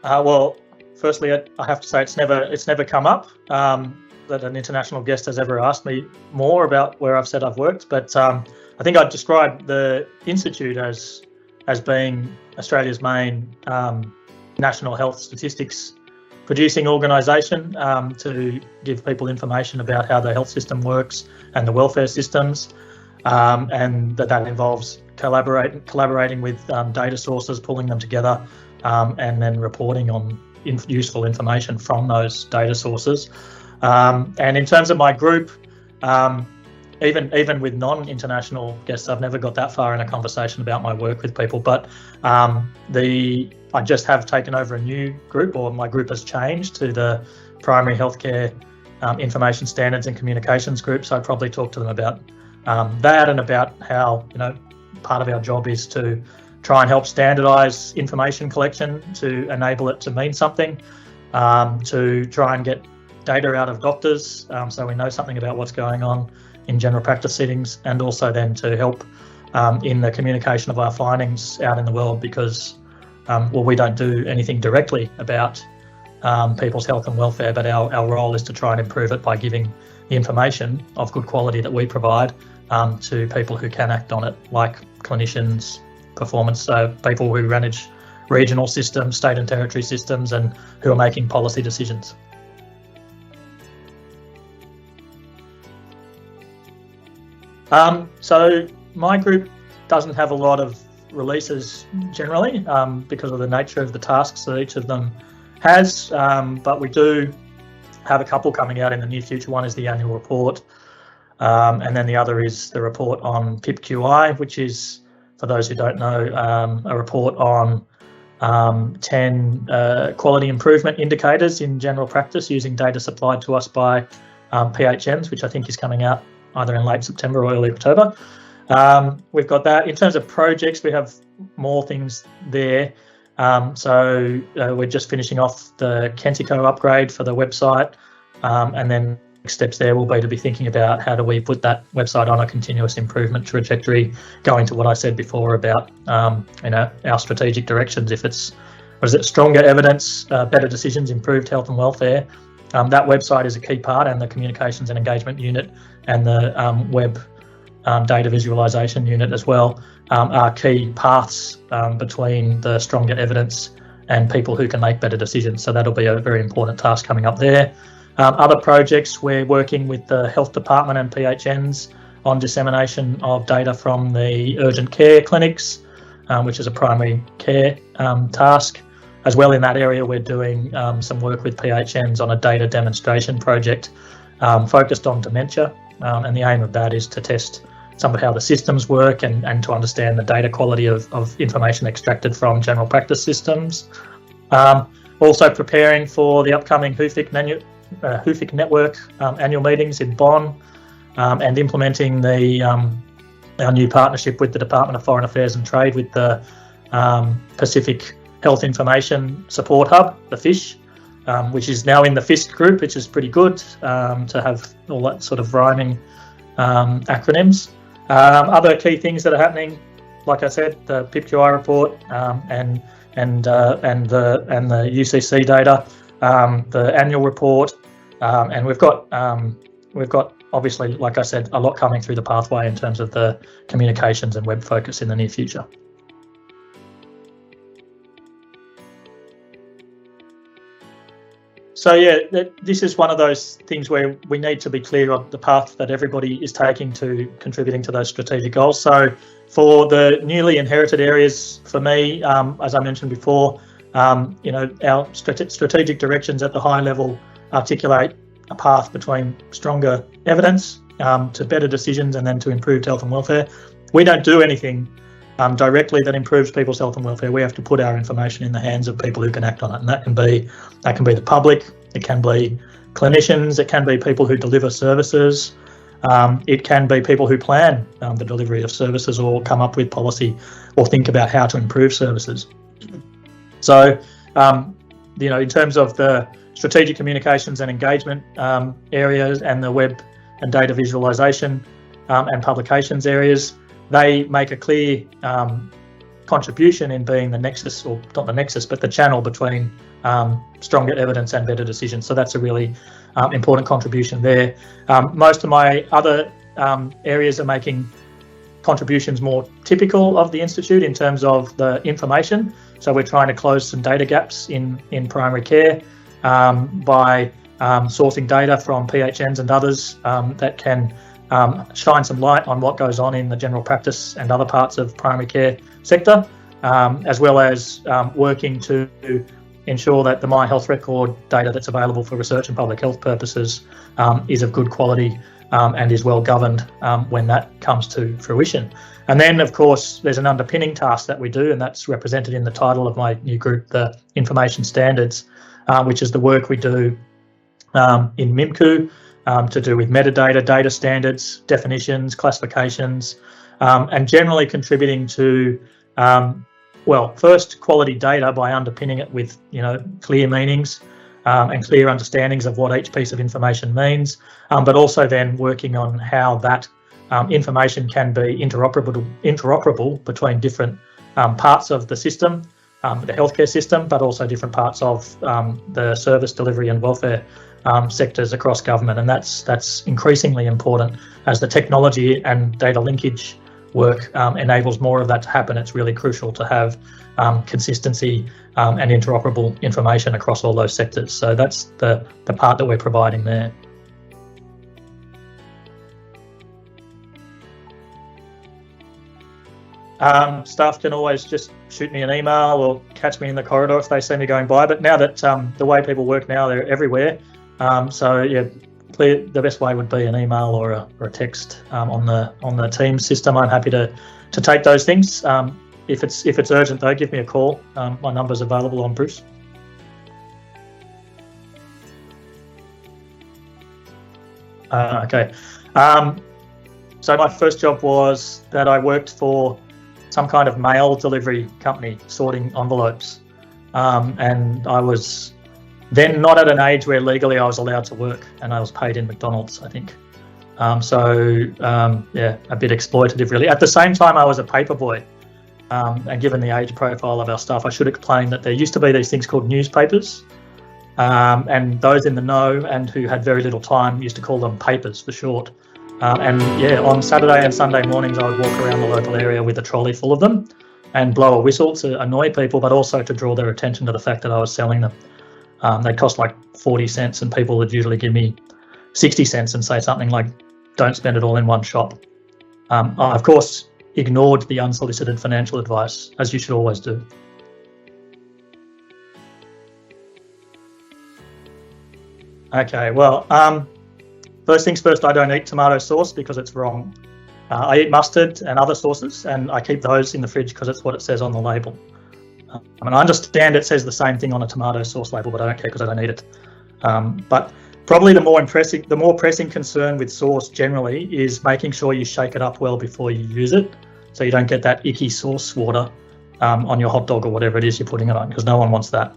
Well, firstly, I have to say it's never come up that an international guest has ever asked me more about where I've said I've worked. But I think I'd describe the institute as being Australia's main national health statistics producing organisation to give people information about how the health system works and the welfare systems, and that involves collaborating with data sources, pulling them together, and then reporting on useful information from those data sources. And in terms of my group, even with non-international guests, I've never got that far in a conversation about my work with people. But I just have taken over a new group, or my group has changed to the Primary Healthcare Information Standards and Communications Group. So I'd probably talk to them about that, and about how, part of our job is to try and help standardise information collection to enable it to mean something, to try and get data out of doctors so we know something about what's going on in general practice settings, and also then to help in the communication of our findings out in the world, because we don't do anything directly about people's health and welfare, but our role is to try and improve it by giving the information of good quality that we provide to people who can act on it, like clinicians, performance, people who manage regional systems, state and territory systems, and who are making policy decisions. So my group doesn't have a lot of releases generally because of the nature of the tasks that each of them has, but we do have a couple coming out in the near future. One is the annual report, and then the other is the report on PIPQI, which is, for those who don't know, a report on 10 quality improvement indicators in general practice using data supplied to us by PHNs, which I think is coming out either in late September or early October. We've got that. In terms of projects, we have more things there. So we're just finishing off the Kentico upgrade for the website, and then next steps there will be to be thinking about how do we put that website on a continuous improvement trajectory, going to what I said before about our strategic directions. If it's stronger evidence, better decisions, improved health and welfare, that website is a key part, and the communications and engagement unit and the web data visualization unit as well are key paths between the stronger evidence and people who can make better decisions. So that'll be a very important task coming up there. Other projects, we're working with the health department and PHNs on dissemination of data from the urgent care clinics, which is a primary care task. As well, in that area, we're doing some work with PHNs on a data demonstration project focused on dementia, and the aim of that is to test some of how the systems work and to understand the data quality of information extracted from general practice systems. Also preparing for the upcoming HUFIC network annual meetings in Bonn, and implementing our new partnership with the Department of Foreign Affairs and Trade with the Pacific Health Information Support Hub, the FISH, which is now in the FIST group, which is pretty good to have all that sort of rhyming acronyms. Other key things that are happening, like I said, the PIPQI report and the UCC data, the annual report, and we've got obviously, like I said, a lot coming through the pathway in terms of the communications and web focus in the near future. So yeah, this is one of those things where we need to be clear on the path that everybody is taking to contributing to those strategic goals. So for the newly inherited areas, for me, as I mentioned before, our strategic directions at the high level articulate a path between stronger evidence to better decisions and then to improved health and welfare. We don't do anything directly that improves people's health and welfare. We have to put our information in the hands of people who can act on it, and that can be the public, it can be clinicians, it can be people who deliver services, it can be people who plan the delivery of services or come up with policy or think about how to improve services. So, in terms of the strategic communications and engagement areas and the web and data visualization and publications areas, they make a clear contribution in being the nexus, or not the nexus, but the channel between stronger evidence and better decisions. So that's a really important contribution there. Most of my other areas are making contributions more typical of the Institute in terms of the information. So we're trying to close some data gaps in primary care by sourcing data from PHNs and others that can shine some light on what goes on in the general practice and other parts of primary care sector, as well as working to ensure that the My Health Record data that's available for research and public health purposes is of good quality and is well governed when that comes to fruition. And then, of course, there's an underpinning task that we do, and that's represented in the title of my new group, the Information Standards, which is the work we do in MIMCU to do with metadata, data standards, definitions, classifications, and generally contributing to, well, first quality data by underpinning it with, clear meanings and clear understandings of what each piece of information means, but also then working on how that information can be interoperable between different parts of the system, the healthcare system, but also different parts of the service delivery and welfare sectors across government. And that's increasingly important as the technology and data linkage work enables more of that to happen. It's really crucial to have consistency and interoperable information across all those sectors. So that's the part that we're providing there. Staff can always just shoot me an email or catch me in the corridor if they see me going by. But now that the way people work now, they're everywhere. So yeah, the best way would be an email or a text on the Teams system. I'm happy to take those things. If it's urgent though, give me a call. My number's available on Bruce. Okay. So my first job was that I worked for some kind of mail delivery company sorting envelopes, and I was then not at an age where legally I was allowed to work, and I was paid in McDonald's, I think. Yeah, a bit exploitative really. At the same time, I was a paper boy, and given the age profile of our staff, I should explain that there used to be these things called newspapers, and those in the know and who had very little time used to call them papers for short. And yeah, on Saturday and Sunday mornings, I would walk around the local area with a trolley full of them and blow a whistle to annoy people, but also to draw their attention to the fact that I was selling them. They cost like 40 cents and people would usually give me 60 cents and say something like, don't spend it all in one shop. I, of course, ignored the unsolicited financial advice, as you should always do. Okay, well, first things first, I don't eat tomato sauce because it's wrong. I eat mustard and other sauces, and I keep those in the fridge because it's what it says on the label. I mean, I understand it says the same thing on a tomato sauce label, but I don't care because I don't eat it. But probably the more pressing concern with sauce generally is making sure you shake it up well before you use it, so you don't get that icky sauce water on your hot dog or whatever it is you're putting it on, because no one wants that.